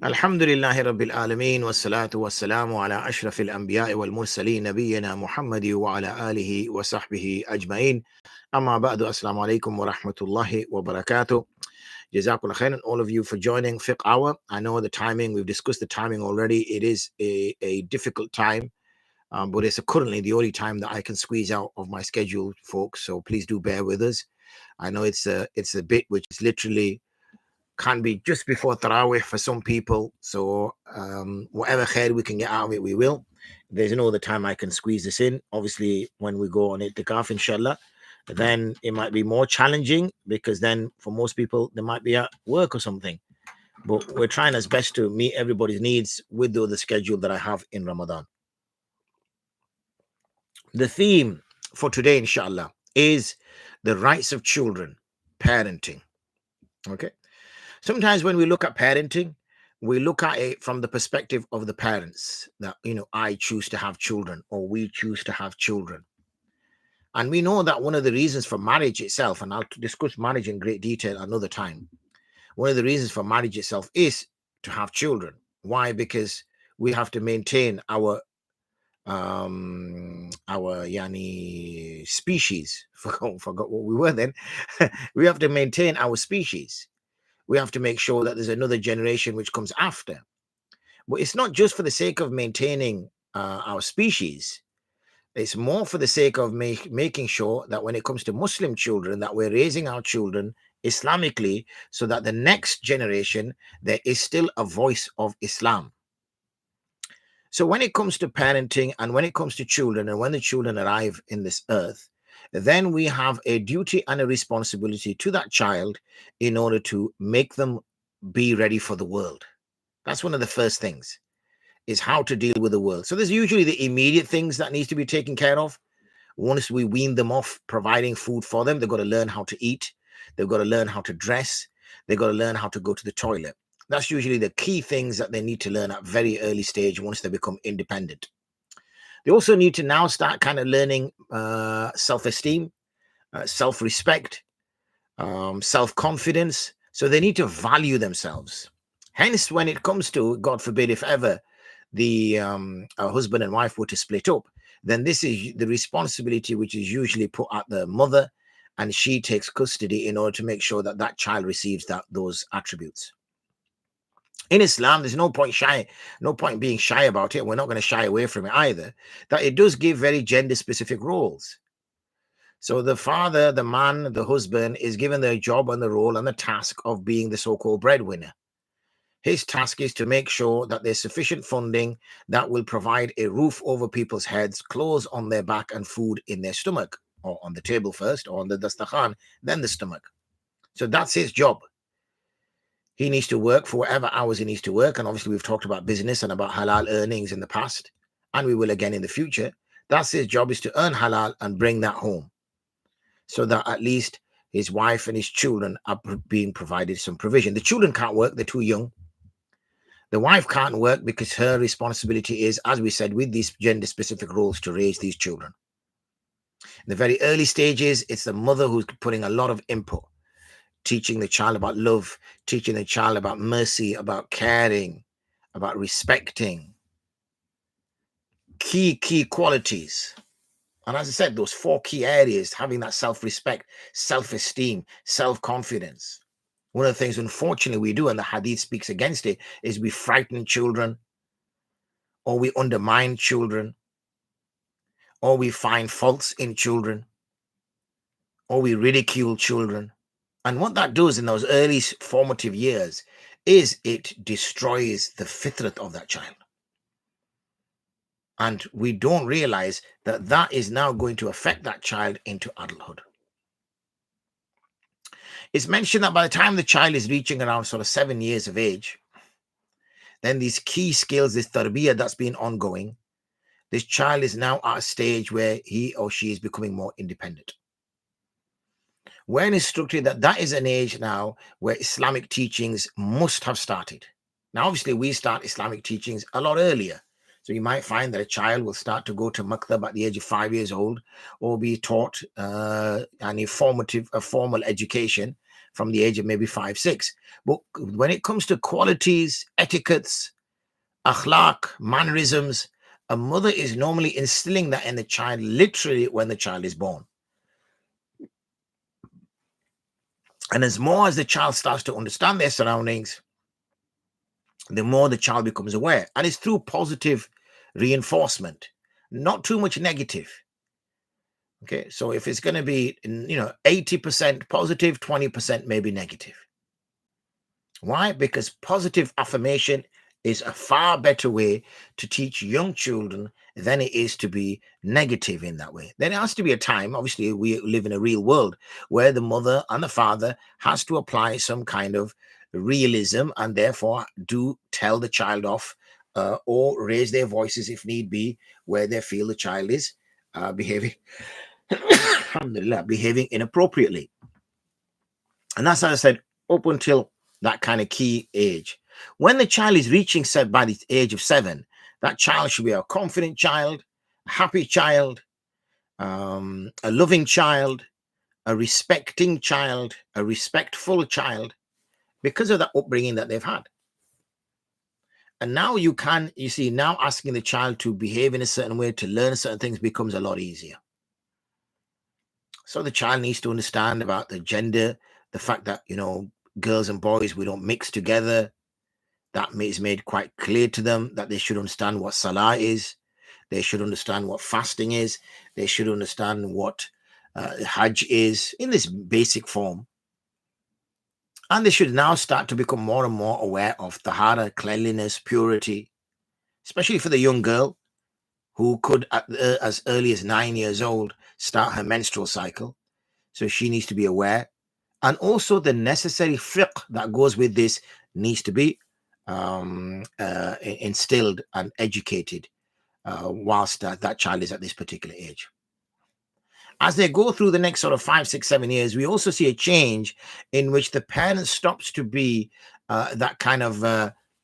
Alhamdulillahi Rabbil Alameen wa salatu wa salamu ala ashrafil anbiya'i wal mursaleen nabiyyina Muhammadi wa ala alihi wa sahbihi ajma'in. Amma ba'du, assalamu alaikum wa rahmatullahi wa barakatuh. Jazakallah khairan, all of you, for joining FiqHour. I know the timing, we've discussed the timing already. It is a difficult time, but it's currently the only time that I can squeeze out of my schedule, folks. So please do bear with us. I know it's a bit which is literally can be just before Tarawih for some people. So whatever khair we can get out of it, we will. There's no other time I can squeeze this in. Obviously, when we go on itikaf, inshallah, then it might be more challenging because then for most people, they might be at work or something. But we're trying as best to meet everybody's needs with the schedule that I have in Ramadan. The theme for today, inshallah, is the rights of children, parenting. Okay. Sometimes when we look at parenting, we look at it from the perspective of the parents that, I choose to have children or we choose to have children. And we know that one of the reasons for marriage itself, and I'll discuss marriage in great detail another time, one of the reasons for marriage itself is to have children. Why? Because we have to maintain our yani species. Forgot what we were then. We have to maintain our species. We have to make sure that there's another generation which comes after. But it's not just for the sake of maintaining our species. It's more for the sake of making sure that when it comes to Muslim children, that we're raising our children Islamically so that the next generation, there is still a voice of Islam. So when it comes to parenting and when it comes to children and when the children arrive in this earth, then we have a duty and a responsibility to that child in order to make them be ready for the world. That's one of the first things, is how to deal with the world. So there's usually the immediate things that needs to be taken care of. Once we wean them off providing food for them, they've got to learn how to eat. They've got to learn how to dress. They've got to learn how to go to the toilet. That's usually the key things that they need to learn at very early stage once they become independent. They also need to now start kind of learning self-esteem, self-respect, self-confidence. So they need to value themselves. Hence, when it comes to, God forbid, if ever the husband and wife were to split up, then this is the responsibility which is usually put at the mother, and she takes custody in order to make sure that that child receives those attributes. In Islam, there's no point being shy about it. We're not going to shy away from it either. That it does give very gender-specific roles. So the father, the man, the husband is given the job and the role and the task of being the so-called breadwinner. His task is to make sure that there's sufficient funding that will provide a roof over people's heads, clothes on their back, and food in their stomach, or on the table first, or on the dastakhan, then the stomach. So that's his job. He needs to work for whatever hours he needs to work. And obviously, we've talked about business and about halal earnings in the past, and we will again in the future. That's his job, is to earn halal and bring that home, so that at least his wife and his children are being provided some provision. The children can't work, they're too young. The wife can't work because her responsibility is, as we said, with these gender-specific roles, to raise these children. In the very early stages, it's the mother who's putting a lot of input, teaching the child about love, teaching the child about mercy, about caring, about respecting. Key qualities. And as I said, those 4 key areas, having that self-respect, self-esteem, self-confidence. One of the things, unfortunately, we do, and the hadith speaks against it, is we frighten children, or we undermine children, or we find faults in children, or we ridicule children. And what that does in those early formative years is it destroys the fitrat of that child. And we don't realize that that is now going to affect that child into adulthood. It's mentioned that by the time the child is reaching around sort of 7 years of age, then these key skills, this tarbiyah that's been ongoing, this child is now at a stage where he or she is becoming more independent. We're instructed that that is an age now where Islamic teachings must have started. Now, obviously, we start Islamic teachings a lot earlier. So you might find that a child will start to go to maktab at the age of 5 years old, or be taught a formal education from the age of maybe 5, 6. But when it comes to qualities, etiquettes, akhlaq, mannerisms, a mother is normally instilling that in the child literally when the child is born. And as more as the child starts to understand their surroundings, the more the child becomes aware. And it's through positive reinforcement, not too much negative. Okay, so if it's going to be, 80% positive, 20% maybe negative. Why? Because positive affirmation is a far better way to teach young children than it is to be negative in that way. There has to be a time, obviously we live in a real world, where the mother and the father has to apply some kind of realism and therefore do tell the child off or raise their voices if need be, where they feel the child is behaving alhamdulillah, behaving inappropriately. And that's, as I said, up until that kind of key age. When the child is reaching by the age of 7, that child should be a confident child, a happy child, a loving child, a respecting child, a respectful child, because of that upbringing that they've had. And now you see, now asking the child to behave in a certain way, to learn certain things becomes a lot easier. So the child needs to understand about the gender, the fact that, girls and boys, we don't mix together. That is made quite clear to them, that they should understand what salah is. They should understand what fasting is. They should understand what hajj is in this basic form. And they should now start to become more and more aware of tahara, cleanliness, purity, especially for the young girl who could, as early as 9 years old, start her menstrual cycle. So she needs to be aware. And also the necessary fiqh that goes with this needs to be instilled and educated whilst that child is at this particular age. As they go through the next sort of 5, 6, 7 years, we also see a change in which the parent stops to be that kind of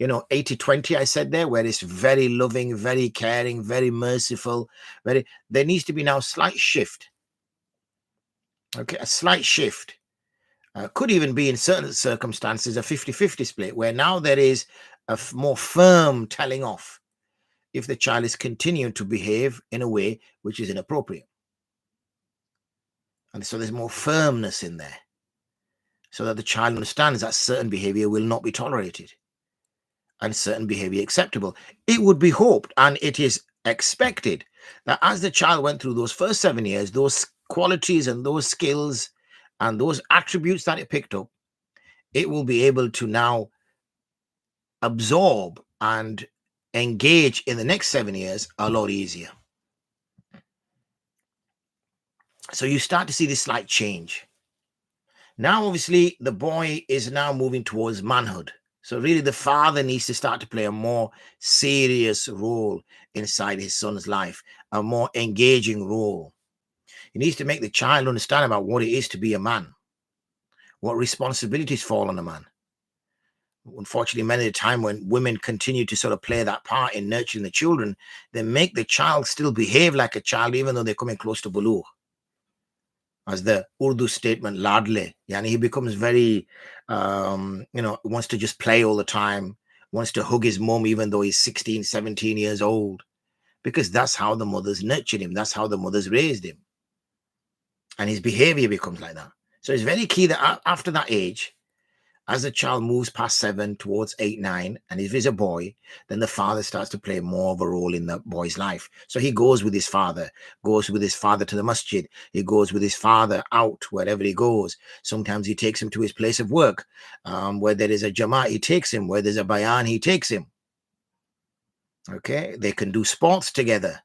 80-20 I said there, where it's very loving, very caring, very merciful. There needs to be now a slight shift. Okay, a slight shift. Could even be in certain circumstances a 50-50 split, where now there is a more firm telling off if the child is continuing to behave in a way which is inappropriate. And so there's more firmness in there, so that the child understands that certain behavior will not be tolerated and certain behavior acceptable. It would be hoped, and it is expected, that as the child went through those first 7 years, those qualities and those skills and those attributes that it picked up, it will be able to now absorb and engage in the next 7 years a lot easier. So you start to see this slight change. Now, obviously, the boy is now moving towards manhood. So really the father needs to start to play a more serious role inside his son's life, a more engaging role. He needs to make the child understand about what it is to be a man, what responsibilities fall on a man. Unfortunately, many of the time when women continue to sort of play that part in nurturing the children, they make the child still behave like a child, even though they're coming close to bulugh. As the Urdu statement, ladle, yani he becomes very, wants to just play all the time, wants to hug his mom, even though he's 16, 17 years old, because that's how the mothers nurtured him. That's how the mothers raised him. And his behavior becomes like that. So it's very key that after that age, as the child moves past 7 towards 8, 9, and if he's a boy, then the father starts to play more of a role in the boy's life. So he goes with his father to the masjid. He goes with his father out wherever he goes. Sometimes he takes him to his place of work. Where there is a jama'ah, he takes him. Where there's a bayan, he takes him. Okay, they can do sports together.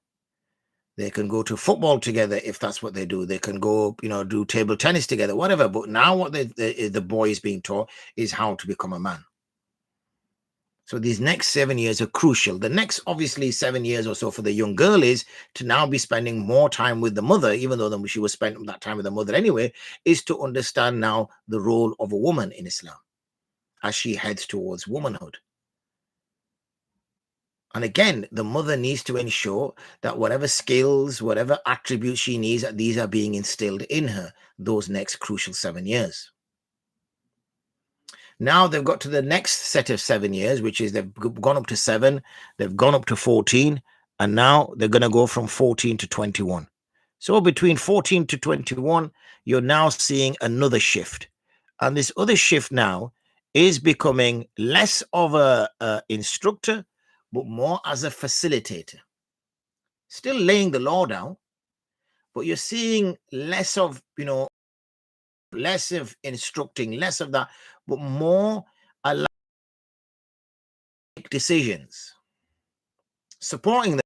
They can go to football together if that's what they do. They can go, do table tennis together, whatever. But now what the boy is being taught is how to become a man. So these next 7 years are crucial. The next, obviously, 7 years or so for the young girl is to now be spending more time with the mother, even though she was spending that time with the mother anyway, is to understand now the role of a woman in Islam as she heads towards womanhood. And again, the mother needs to ensure that whatever skills, whatever attributes she needs, that these are being instilled in her those next crucial 7 years. Now they've got to the next set of 7 years, which is they've gone up to 7, they've gone up to 14, and now they're going to go from 14 to 21. So between 14 to 21, you're now seeing another shift. And this other shift now is becoming less of a instructor, but more as a facilitator. Still laying the law down, but you're seeing less of, less of instructing, less of that, but more alike decisions, supporting them,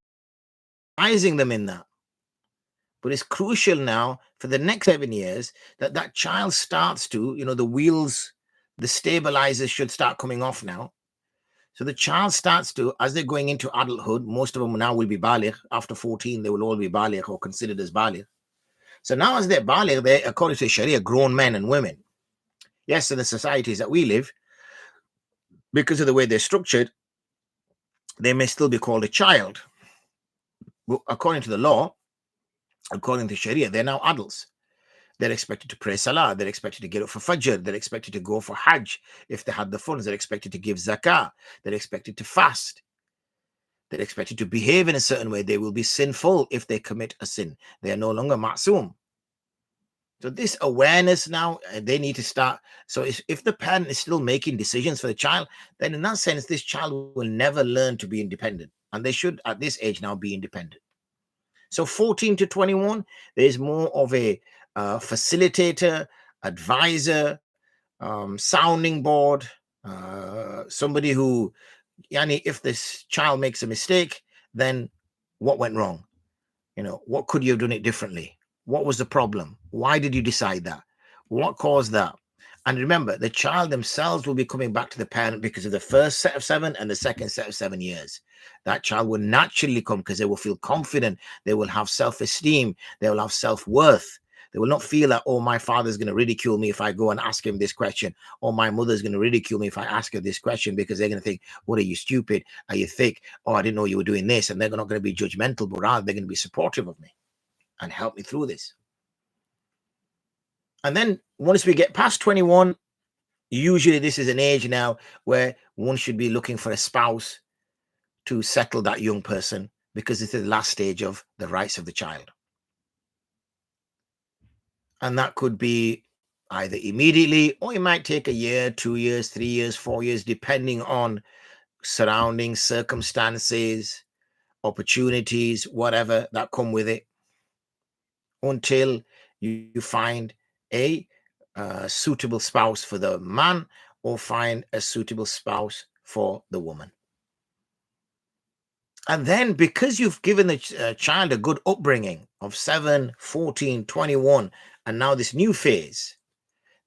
advising them in that. But it's crucial now for the next 7 years that that child starts to, the wheels, the stabilizers should start coming off now. So the child starts to, as they're going into adulthood, most of them now will be baligh. After 14, they will all be baligh or considered as baligh. So now as they're baligh, they're, according to Sharia, grown men and women. Yes, in the societies that we live, because of the way they're structured, they may still be called a child. But according to the law, according to Sharia, they're now adults. They're expected to pray Salah. They're expected to get up for Fajr. They're expected to go for Hajj if they had the funds. They're expected to give Zakah. They're expected to fast. They're expected to behave in a certain way. They will be sinful if they commit a sin. They are no longer ma'soom. So this awareness now, they need to start. So if the parent is still making decisions for the child, then in that sense, this child will never learn to be independent. And they should, at this age now, be independent. So 14 to 21, there's more of a facilitator, advisor, sounding board, somebody who, yani, if this child makes a mistake, then what went wrong? What could you have done it differently? What was the problem? Why did you decide that? What caused that? And remember, the child themselves will be coming back to the parent because of the first set of 7 and the second set of 7 years. That child will naturally come because they will feel confident. They will have self-esteem. They will have self-worth. They will not feel that, oh, my father's going to ridicule me if I go and ask him this question, or my mother's going to ridicule me if I ask her this question, because they're going to think, what, are you stupid? Are you thick? Oh, I didn't know you were doing this. And they're not going to be judgmental, but rather they're going to be supportive of me and help me through this. And then once we get past 21, usually this is an age now where one should be looking for a spouse to settle that young person, because it's the last stage of the rights of the child. And that could be either immediately, or it might take a year, 2 years, 3 years, 4 years, depending on surrounding circumstances, opportunities, whatever that come with it, until you find a suitable spouse for the man, or find a suitable spouse for the woman. And then, because you've given the child a good upbringing of 7, 14, 21, and now this new phase,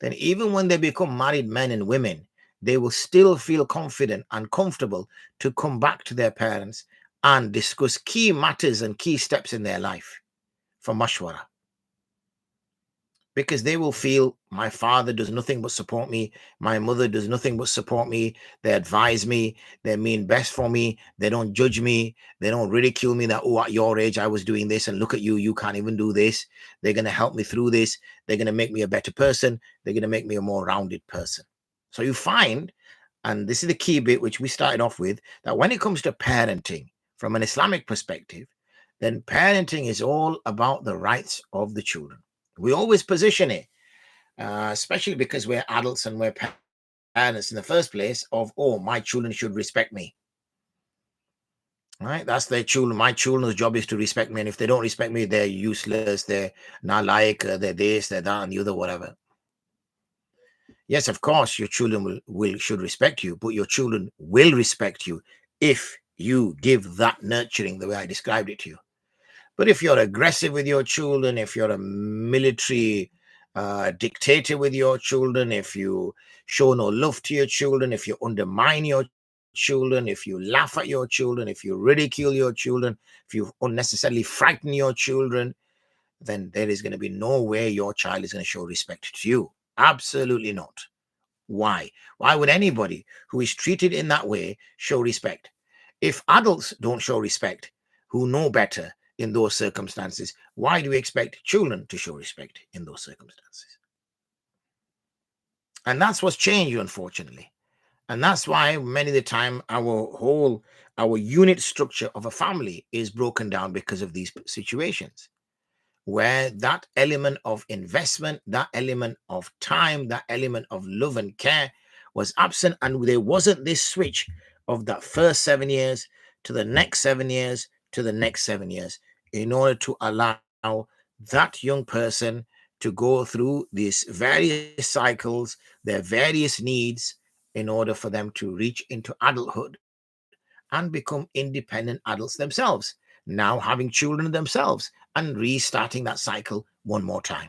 then even when they become married men and women, they will still feel confident and comfortable to come back to their parents and discuss key matters and key steps in their life for mashwara. Because they will feel, my father does nothing but support me. My mother does nothing but support me. They advise me. They mean best for me. They don't judge me. They don't ridicule me that, oh, at your age, I was doing this, and look at you, you can't even do this. They're going to help me through this. They're going to make me a better person. They're going to make me a more rounded person. So you find, and this is the key bit which we started off with, that when it comes to parenting from an Islamic perspective, then parenting is all about the rights of the children. We always position it, especially because we're adults and we're parents in the first place, of, oh, my children should respect me. Right? That's their children. My children's job is to respect me. And if they don't respect me, they're useless. They're not like, they're this, they're that, and the other, whatever. Yes, of course, your children should respect you, but your children will respect you if you give that nurturing the way I described it to you. But if you're aggressive with your children, if you're a military dictator with your children, if you show no love to your children, if you undermine your children, if you laugh at your children, if you ridicule your children, if you unnecessarily frighten your children, then there is going to be no way your child is going to show respect to you. Absolutely not. Why? Why would anybody who is treated in that way show respect? If adults don't show respect, who know better in those circumstances, why do we expect children to show respect in those circumstances? And that's what's changed, unfortunately. And that's why many of the time our unit structure of a family is broken down because of these situations, where that element of investment, that element of time, that element of love and care was absent. And there wasn't this switch of that first 7 years to the next 7 years to the next 7 years, in order to allow that young person to go through these various cycles, their various needs, in order for them to reach into adulthood and become independent adults themselves, now having children themselves and restarting that cycle one more time.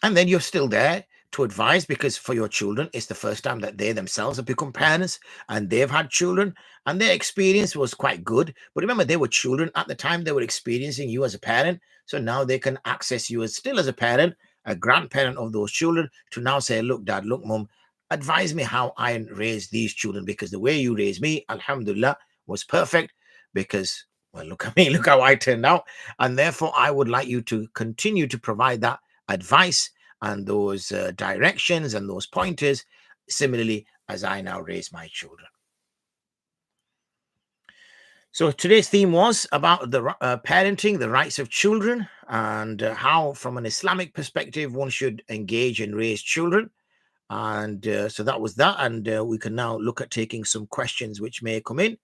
And then you're still there to advise, because for your children, it's the first time that they themselves have become parents and they've had children, and their experience was quite good. But remember, they were children at the time, they were experiencing you as a parent. So now they can access you as still as a parent, a grandparent of those children, to now say, look, dad, look, mom, advise me how I raise these children, because the way you raised me, alhamdulillah, was perfect. Because, well, look at me, look how I turned out. And therefore, I would like you to continue to provide that advice and those directions and those pointers, similarly as I now raise my children. So today's theme was about the parenting, the rights of children, and how, from an Islamic perspective, one should engage and raise children. And so that was that. And we can now look at taking some questions which may come in.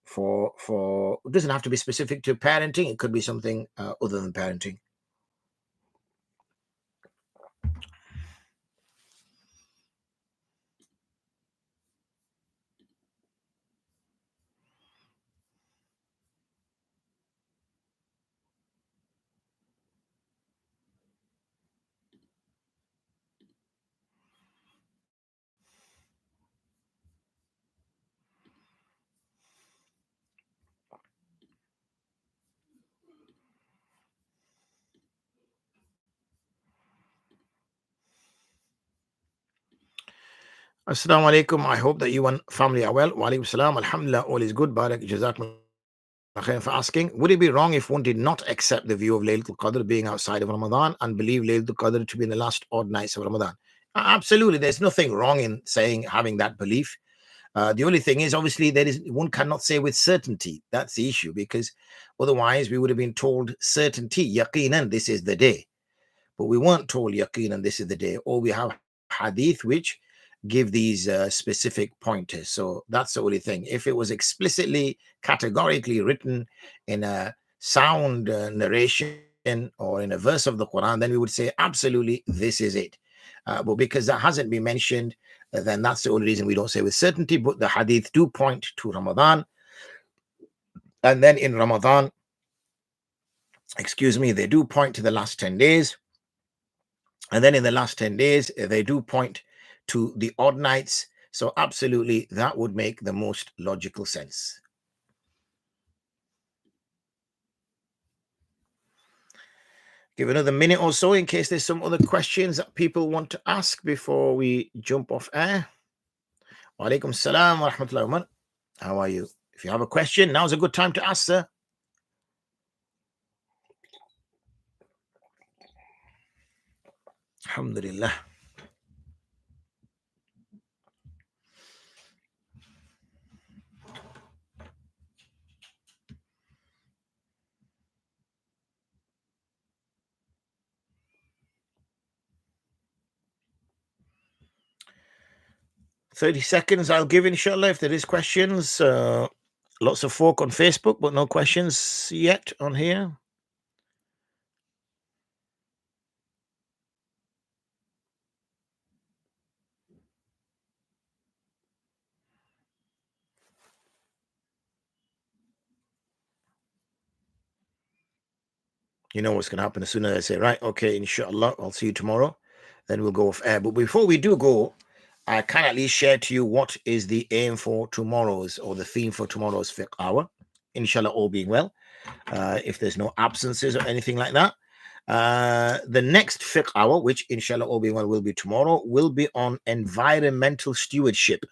For it doesn't have to be specific to parenting. It could be something other than parenting. Assalamu alaikum. I hope that you and family are well. Wa alaikum salam. Alhamdulillah, all is good. Barak jazakum khair for asking. Would it be wrong if one did not accept the view of Laylatul Qadr being outside of Ramadan and believe Laylatul Qadr to be in the last odd nights of Ramadan? Absolutely. There's nothing wrong in having that belief. The only thing is, obviously, one cannot say with certainty. That's the issue, because otherwise we would have been told certainty, yaqinan, this is the day. But we weren't told yaqinan, this is the day. Or we have hadith which give these specific pointers. So that's the only thing. If it was explicitly, categorically written in a sound narration or in a verse of the Quran, then we would say absolutely this is it. But because that hasn't been mentioned, then that's the only reason we don't say with certainty. But the hadith do point to Ramadan, and then in Ramadan, they do point to the last 10 days, and then in the last 10 days they do point to the odd nights. So absolutely, that would make the most logical sense. Give another minute or so in case there's some other questions that people want to ask before we jump off air. Wa alaikum salam wa rahmatullahi wa barakatuh. How are you? If you have a question, now's a good time to ask, sir. Alhamdulillah. "30 seconds I'll give, inshallah, if there is questions. Lots of folk on Facebook, but no questions yet on here. You know what's going to happen as soon as I say, right, okay, inshallah, I'll see you tomorrow. Then we'll go off air. But before we do go, I can at least share to you what is the aim for tomorrow's, or the theme for tomorrow's fiqh hour. Inshallah, all being well. If there's no absences or anything like that. The next fiqh hour, which inshallah all being well will be tomorrow, will be on environmental stewardship.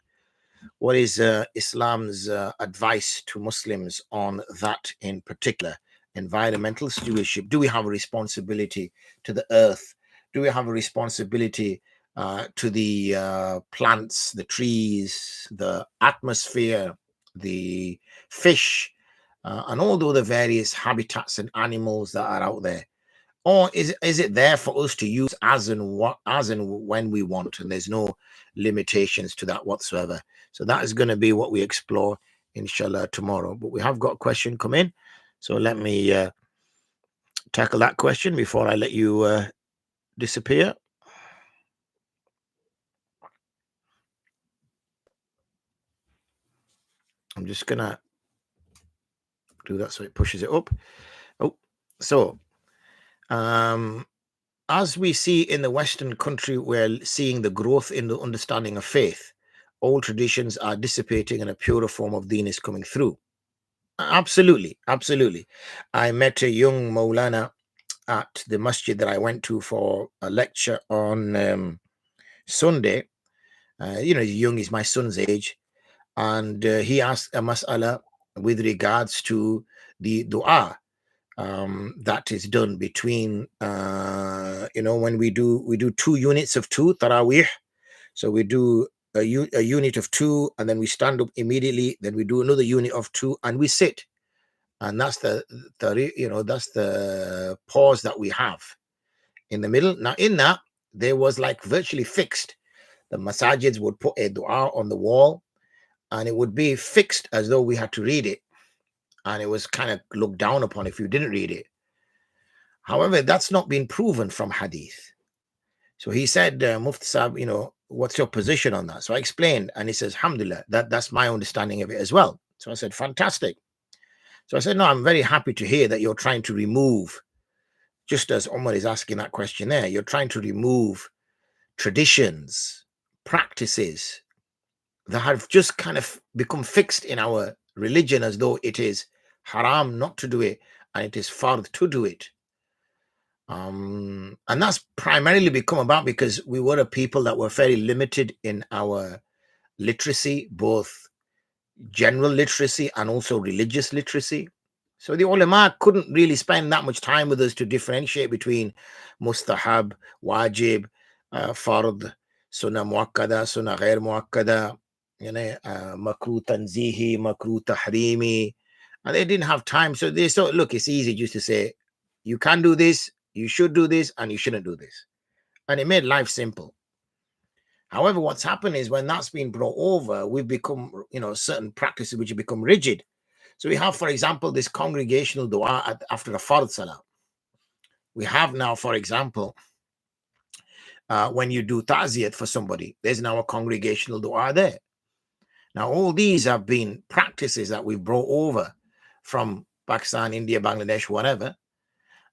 What is Islam's advice to Muslims on that in particular? Environmental stewardship. Do we have a responsibility to the earth? Do we have a responsibility to the plants, the trees, the atmosphere, the fish, and all the other various habitats and animals that are out there? Or is it there for us to use as and when we want, and there's no limitations to that whatsoever? So that is going to be what we explore, inshallah, tomorrow. But we have got a question come in, so let me tackle that question before I let you disappear. I'm just gonna do that so it pushes it up. Oh, so as we see in the Western country, we're seeing the growth in the understanding of faith. Old traditions are dissipating and a purer form of deen is coming through. Absolutely, absolutely. I met a young Maulana at the masjid that I went to for a lecture on Sunday. Young is my son's age, and he asked a mas'ala with regards to the dua that is done between when we do 2 units of 2 tarawih. So we do a unit of 2, and then we stand up immediately, then we do another unit of 2 and we sit, and that's that's the pause that we have in the middle. Now in that, there was like virtually fixed, the masajids would put a dua on the wall, and it would be fixed as though we had to read it, and it was kind of looked down upon if you didn't read it. However, that's not been proven from hadith. So he said, Mufti Sahib, what's your position on that? So I explained, and he says, alhamdulillah, that's my understanding of it as well. So I said, fantastic. So I said, no, I'm very happy to hear that you're trying to remove, just as Omar is asking that question there, you're trying to remove traditions, practices that have just kind of become fixed in our religion as though it is haram not to do it and it is fard to do it. And that's primarily become about because we were a people that were very limited in our literacy, both general literacy and also religious literacy. So the ulama couldn't really spend that much time with us to differentiate between mustahab, wajib, fard, sunnah muakkada, sunnah ghair muakkada, makruh tanzihi, makruh tahrimi. And they didn't have time. So they thought, look, it's easy just to say, you can do this, you should do this, and you shouldn't do this. And it made life simple. However, what's happened is when that's been brought over, we've become, certain practices which have become rigid. So we have, for example, this congregational dua after a fard salah. We have now, for example, when you do ta'ziyat for somebody, there's now a congregational dua there. Now, all these have been practices that we've brought over from Pakistan, India, Bangladesh, whatever,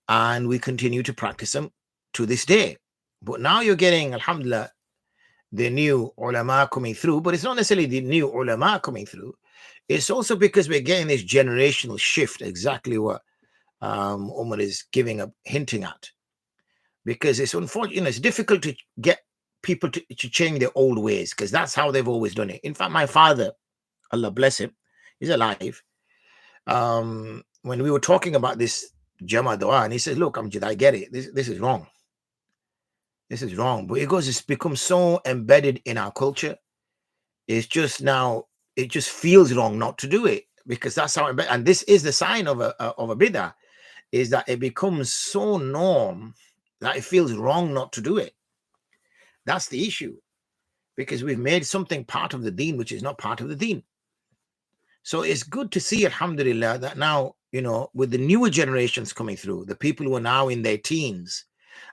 and we continue to practice them to this day. But now you're getting, alhamdulillah, the new ulama coming through, but it's not necessarily the new ulama coming through. It's also because we're getting this generational shift, exactly what Umar is hinting at. Because it's unfortunate, it's difficult to get people to change their old ways, because that's how they've always done it. In fact, my father, Allah bless him, he's alive. When we were talking about this Jama Dua, and he says, look, Amjad, I get it. This is wrong. This is wrong. But it's become so embedded in our culture. It's just now, it just feels wrong not to do it, because that's how and this is the sign of a bid'ah, is that it becomes so norm that it feels wrong not to do it. That's the issue, because we've made something part of the deen which is not part of the deen. So it's good to see, alhamdulillah, that now, with the newer generations coming through, the people who are now in their teens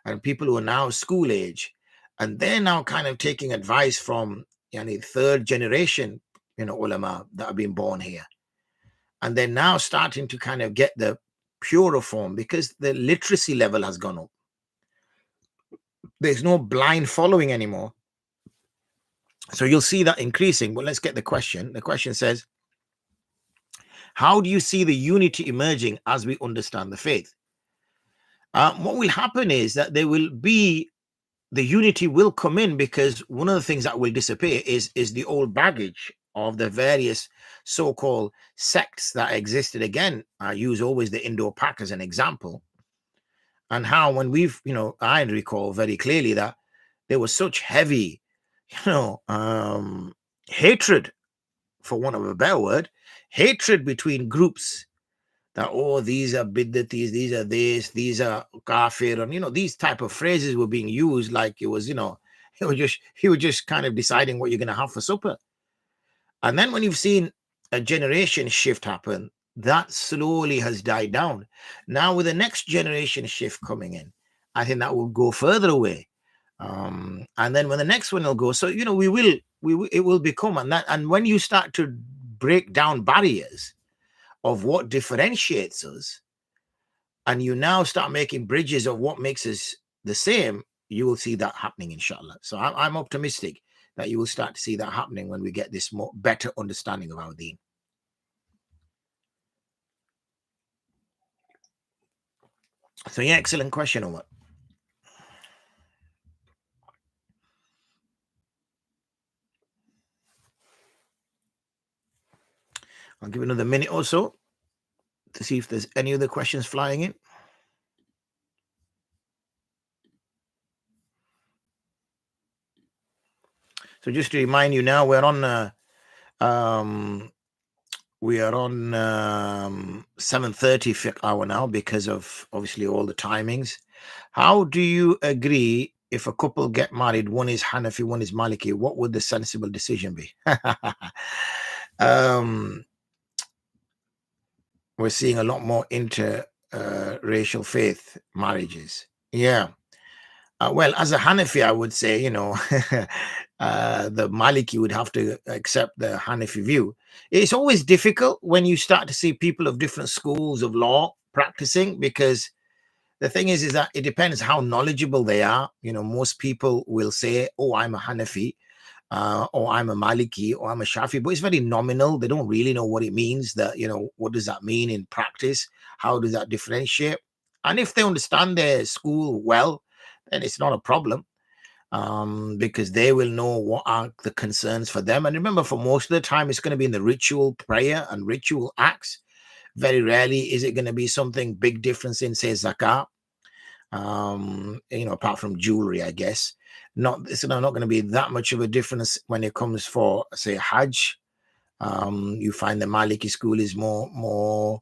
and people who are now school age, and they're now kind of taking advice from third generation, ulama that have been born here. And they're now starting to kind of get the purer form, because the literacy level has gone up. There's no blind following anymore. So you'll see that increasing. But let's get the question. The question says, how do you see the unity emerging as we understand the faith? What will happen is that the unity will come in, because one of the things that will disappear is the old baggage of the various so-called sects that existed. Again, I use always the Indo-Pak as an example. and how when we've, I recall very clearly that there was such heavy, hatred, for want of a better word, hatred between groups, that, oh, these are biddatis, these are this, these are kafir, and these type of phrases were being used like it was, he was just kind of deciding what you're going to have for supper. And then when you've seen a generation shift happen, that slowly has died down. Now with the next generation shift coming in, I think that will go further away. And then when the next one will go, so it will become, and when you start to break down barriers of what differentiates us, and you now start making bridges of what makes us the same, you will see that happening, inshallah. So I'm optimistic that you will start to see that happening when we get this better understanding of our deen. So yeah, excellent question, Omar. I'll give another minute or so to see if there's any other questions flying in. So just to remind you, now we're on 7:30 FiqHour now, because of obviously all the timings. How do you agree if a couple get married, one is Hanafi, one is Maliki? What would the sensible decision be? We're seeing a lot more interracial faith marriages. Yeah. Well, as a Hanafi, I would say, the Maliki would have to accept the Hanafi view. It's always difficult when you start to see people of different schools of law practicing, because the thing is that it depends how knowledgeable they are. Most people will say, oh, I'm a Hanafi, or I'm a Maliki, or I'm a Shafi, but it's very nominal. They don't really know what it means. What does that mean in practice? How does that differentiate? And if they understand their school well, then it's not a problem, because they will know what are the concerns for them. And remember, for most of the time, it's going to be in the ritual prayer and ritual acts. Very rarely is it going to be something big difference in, say, zakah, apart from jewelry, I guess. It's not going to be that much of a difference when it comes for, say, Hajj. You find the Maliki school is more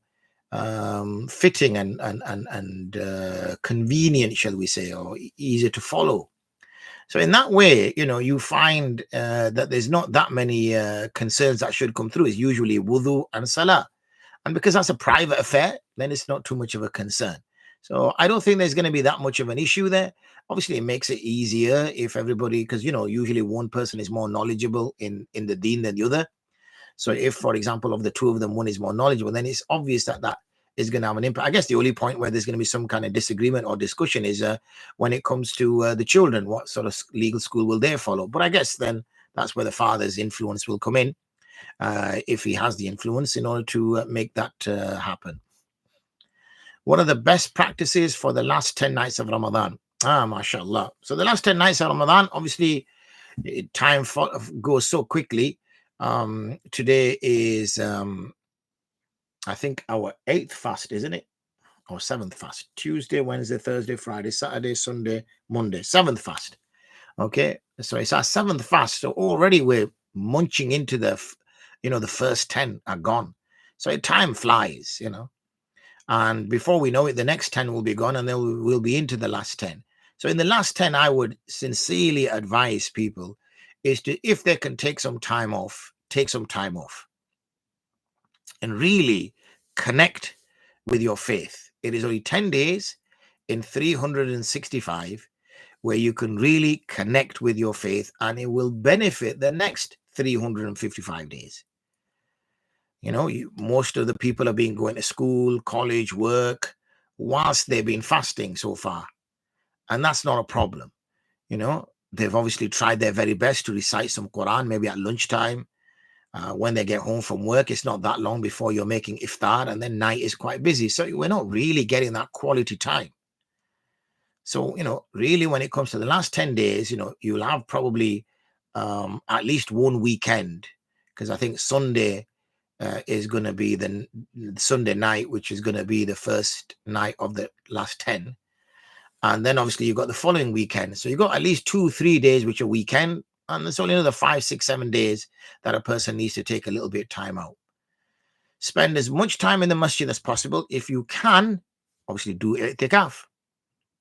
fitting and convenient, shall we say, or easier to follow. So in that way, you find that there's not that many concerns that should come through. It's usually wudu and salah. And because that's a private affair, then it's not too much of a concern. So I don't think there's going to be that much of an issue there. Obviously, it makes it easier if everybody, because, usually one person is more knowledgeable in the deen than the other. So if, for example, of the two of them, one is more knowledgeable, then it's obvious that is going to have an impact. I guess the only point where there's going to be some kind of disagreement or discussion is when it comes to the children. What sort of legal school will they follow? But I guess then that's where the father's influence will come in, if he has the influence, in order to make that happen. What are the best practices for the last 10 nights of Ramadan? MashaAllah. So the last 10 nights of Ramadan, obviously, time goes so quickly. Today is, I think, our 8th fast, isn't it? Or 7th fast. Tuesday, Wednesday, Thursday, Friday, Saturday, Sunday, Monday. 7th fast. Okay. So it's our 7th fast. So already we're munching into the first 10 are gone. So time flies, and before we know it, the next 10 will be gone, and then we'll be into the last 10. So in the last 10, I would sincerely advise people is to, if they can take some time off, take some time off and really connect with your faith. It is only 10 days in 365 where you can really connect with your faith, and it will benefit the next 355 days. Most of the people have been going to school, college, work, whilst they've been fasting so far. And that's not a problem. They've obviously tried their very best to recite some Quran, maybe at lunchtime. When they get home from work, it's not that long before you're making iftar, and then night is quite busy. So we're not really getting that quality time. So, really, when it comes to the last 10 days, you'll have probably at least one weekend, because I think Sunday is going to be the Sunday night, which is going to be the first night of the last 10. And then obviously you've got the following weekend. So you've got at least 2-3 days, which are weekend. And there's only another 5, 6, 7 days that a person needs to take a little bit of time out. Spend as much time in the masjid as possible. If you can, obviously do i'tikaf.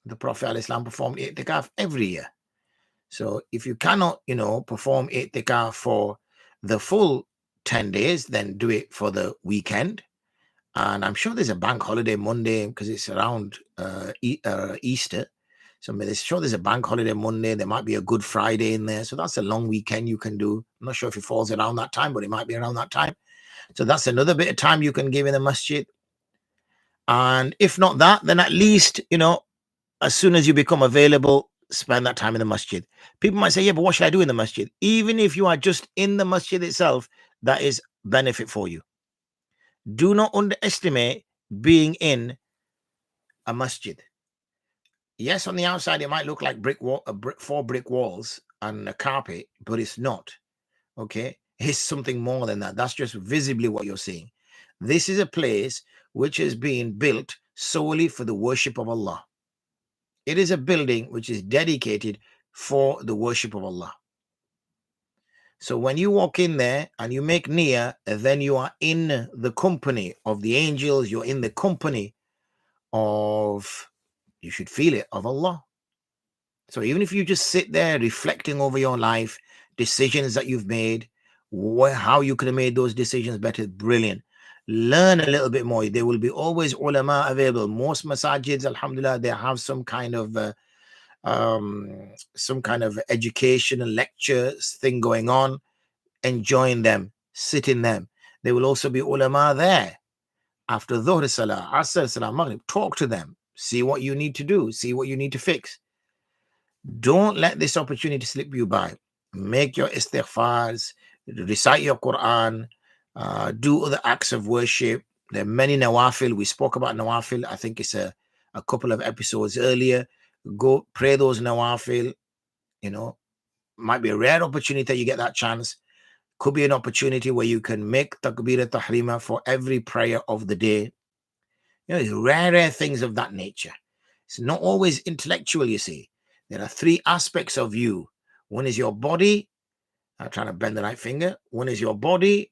The Prophet ﷺ performed i'tikaf every year. So if you cannot, perform i'tikaf for the full 10 days, then do it for the weekend. And I'm sure there's a bank holiday Monday because it's around Easter. So I'm sure there's a bank holiday Monday. There might be a Good Friday in there. So that's a long weekend you can do. I'm not sure if it falls around that time, but it might be around that time. So that's another bit of time you can give in the masjid. And if not that, then at least, as soon as you become available, spend that time in the masjid. People might say, yeah, but what should I do in the masjid? Even if you are just in the masjid itself, that is benefit for you. Do not underestimate being in a masjid. Yes, on the outside, it might look like four brick walls and a carpet, but it's not. Okay? It's something more than that. That's just visibly what you're seeing. This is a place which is being built solely for the worship of Allah. It is a building which is dedicated for the worship of Allah. So when you walk in there and you make niyyah, then you are in the company of the angels. You're in the company of, you should feel it, of Allah. So even if you just sit there reflecting over your life, decisions that you've made, how you could have made those decisions better, brilliant. Learn a little bit more. There will be always ulama available. Most masajids, alhamdulillah, they have some kind of educational lectures thing going on. Enjoying them, sit in them. There will also be ulama there after Dhuhr Salah, Asr Salah, Maghrib. Talk to them. See what you need to do. See what you need to fix. Don't let this opportunity slip you by. Make your istighfars, recite your Quran, do other acts of worship. There are many nawafil. We spoke about nawafil. I think it's a couple of episodes earlier. Go pray those nawafil. Might be a rare opportunity that you get that chance. Could be an opportunity where you can make takbir tahrima for every prayer of the day. It's rare things of that nature. It's not always intellectual, you see. There are 3 aspects of you. One is your body. I'm trying to bend the right finger. One is your body.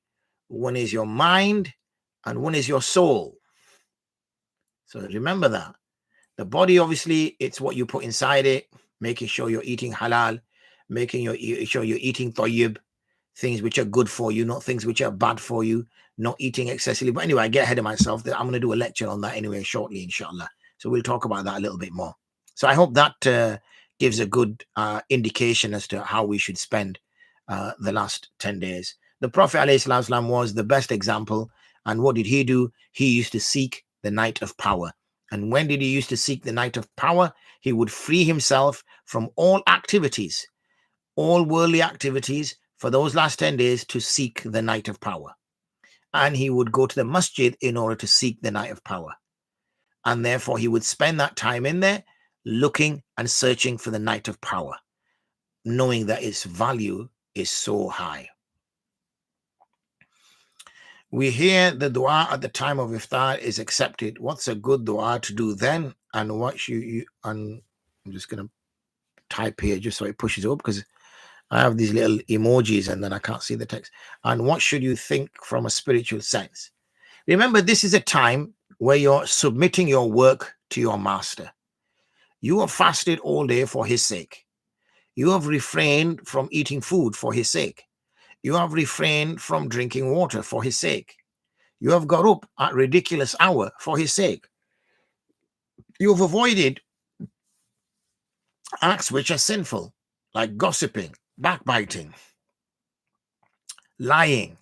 One is your mind. And one is your soul. So remember that. The body, obviously, it's what you put inside it, making sure you're eating halal, making sure you're eating tayyib, things which are good for you, not things which are bad for you, not eating excessively. But anyway, I get ahead of myself. I'm going to do a lecture on that anyway shortly, inshallah. So we'll talk about that a little bit more. So I hope that gives a good indication as to how we should spend the last 10 days. The Prophet ﷺ was the best example. And what did he do? He used to seek the night of power. And when did he used to seek the night of power? He would free himself from all activities, all worldly activities, for those last 10 days to seek the night of power. And he would go to the masjid in order to seek the night of power. And therefore he would spend that time in there looking and searching for the night of power, knowing that its value is so high. We hear the dua at the time of iftar is accepted. What's a good dua to do then? And what and I'm just going to type here just so it pushes up, because I have these little emojis and then I can't see the text. And what should you think from a spiritual sense? Remember, this is a time where you're submitting your work to your master. You have fasted all day for his sake. You have refrained from eating food for his sake. You have refrained from drinking water for his sake. You have got up at ridiculous hour for his sake. You have avoided acts which are sinful, like gossiping, backbiting, lying,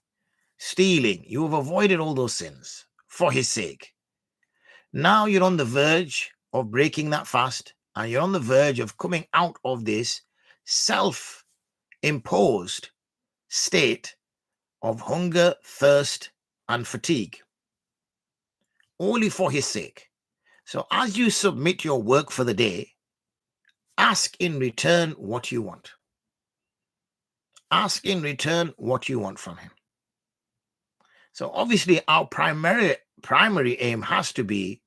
stealing. You have avoided all those sins for his sake. Now you're on the verge of breaking that fast, and you're on the verge of coming out of this self-imposed state of hunger, thirst, and fatigue, only for his sake. So as you submit your work for the day, ask in return what you want. Ask in return what you want from him. So obviously our primary aim has to be,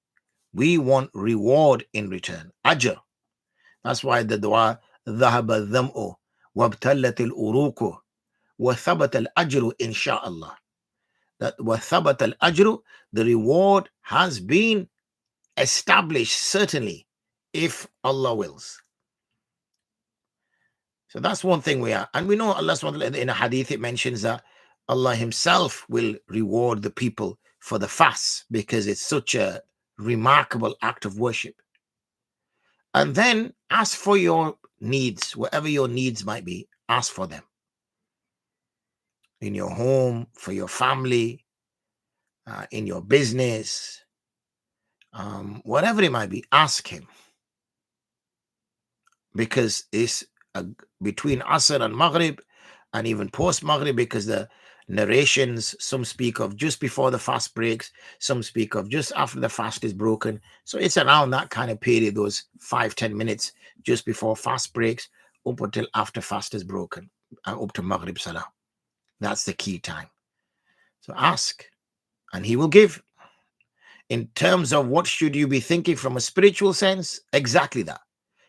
we want reward in return, ajr, That's why the dua, ذهب الظمأ وابتلت الأروق وثبت الأجر إن شاء الله. That وثبت الأجر, the reward has been established certainly if Allah wills. So that's one thing we are. And we know Allah in a hadith it mentions that Allah himself will reward the people for the fast because it's such a remarkable act of worship. And then ask for your needs, whatever your needs might be, ask for them. In your home, for your family, in your business, whatever it might be, ask him. Because it's between Asr and Maghrib and even post Maghrib, because the narrations, some speak of just before the fast breaks, some speak of just after the fast is broken. So it's around that kind of period, those 5-10 minutes just before fast breaks up until after fast is broken, up to Maghrib Salah. That's the key time. So ask and he will give. In terms of what should you be thinking from a spiritual sense, exactly that.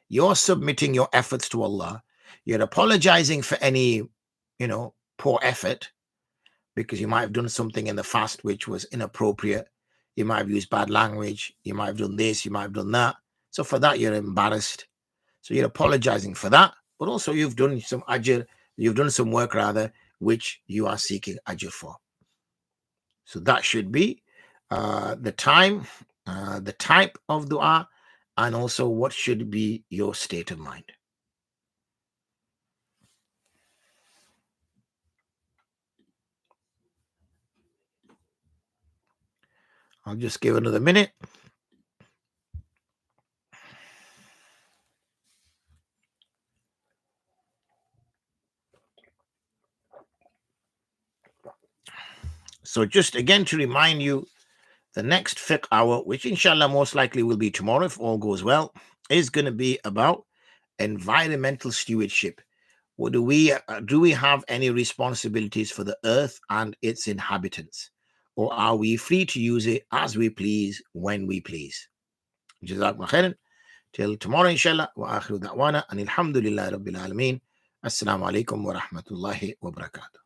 You're submitting your efforts to Allah. You're apologizing for any, poor effort, because you might have done something in the fast which was inappropriate. You might have used bad language. You might have done this. You might have done that. So for that, you're embarrassed. So you're apologizing for that. But also you've done some ajr. You've done some work, rather, which you are seeking ajr for. So that should be the time, the type of dua, and also what should be your state of mind. I'll just give another minute. So just again to remind you, the next fiqh hour, which inshallah most likely will be tomorrow if all goes well, is going to be about environmental stewardship. What do we have any responsibilities for the earth and its inhabitants, or are we free to use it as we please when we please? Jazakumullah khairan. Till tomorrow inshallah. Wa akhiru da'wana and alhamdulillahi rabbil alameen. Assalamu alaikum wa rahmatullahi wa barakatuh.